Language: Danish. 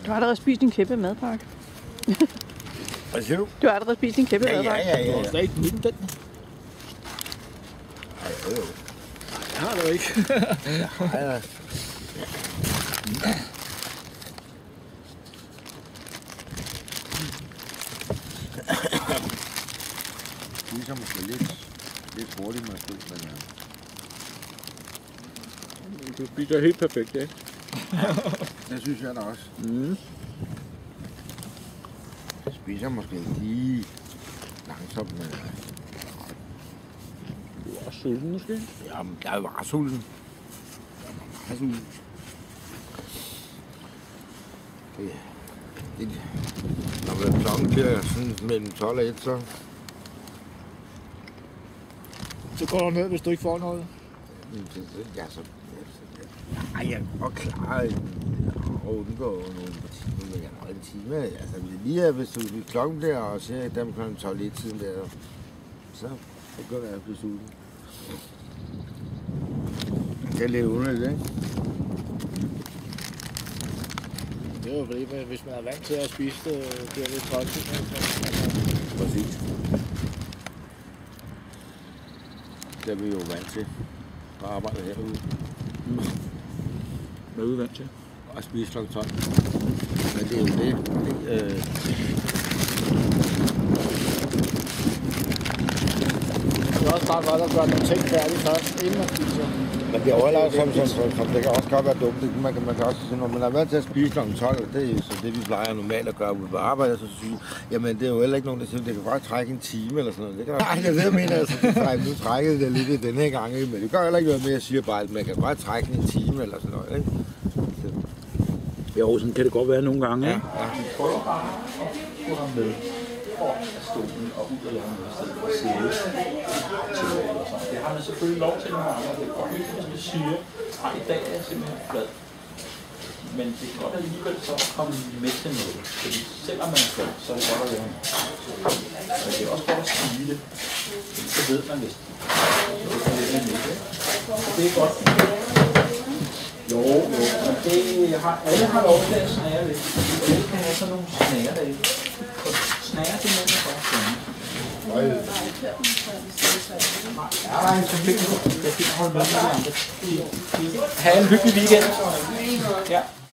Du har allerede spist din kæmpe madpakke. Hvad siger du? Du har allerede spist din kæmpe madpakke. Ja. Du har slet ikke den. Jo. Det har du ikke. Ja. Det er måske lidt hurtigt måske, men ja. Du spiser helt perfekt, ikke? Det synes jeg da også. Mm. Jeg spiser måske lige langsomt, men Du er også sulten måske? jamen, jeg er jo meget sulten. Det, når klokken bliver sådan mellem 12 og 1, så... Så går du ned, hvis du ikke får noget. Ja, så... Ej, jeg kan godt klare at undgå nogle timer, men jeg har en time. Altså, lige hvis klokken bliver og siger, at dem kan 12 1 tiden der, så begynder jeg at blive sulten. Det er lidt underligt, ikke? Det er jo fordi, hvis man er vant til at spise det, bliver lidt koldt. Præcis. Det er vi jo vant til at arbejde herude. Hvad er du vant til? Og spise kl. 12. Men det er jo det. Det er også bare godt at gøre nogle ting færdigt først, inden man spiser. Men det er overlaget som det kan også godt være dumt. Man kan også sige, når man er vant til at spise kl. 12, det er så det, vi plejer normalt at gøre ude på arbejde, så sige, jamen det er jo heller ikke nogen, der siger, det kan bare trække en time eller sådan noget. Det kan nej, det er det, jeg mener, altså, nu trækkede det lidt i denne her gang, men det gør heller ikke noget med, at jeg siger bare, at man kan bare trække en time eller sådan noget, ikke? Jo, sådan kan det godt være nogle gange, ikke? Ja. Vi prøver bare at få ham med op af stolen og ud og lave noget i stedet for at sidde til eller sådan. Det har man selvfølgelig lov til nogle gange, og det er godt ikke, hvis man siger, at i dag er jeg simpelthen flad. Men det er godt alligevel så at komme med til noget. Fordi selvom man er flad, så er det godt at lave noget. Og det er også godt at sige det. Så ved man, hvis det er godt. Jo, men det har, alle har lov til at snære lidt. Alle kan have sådan nogle snæredage. Snære til mænd og snære. Ja, så fint. Jeg finder holde med de andre. Ha' en hyggelig weekend. Ja.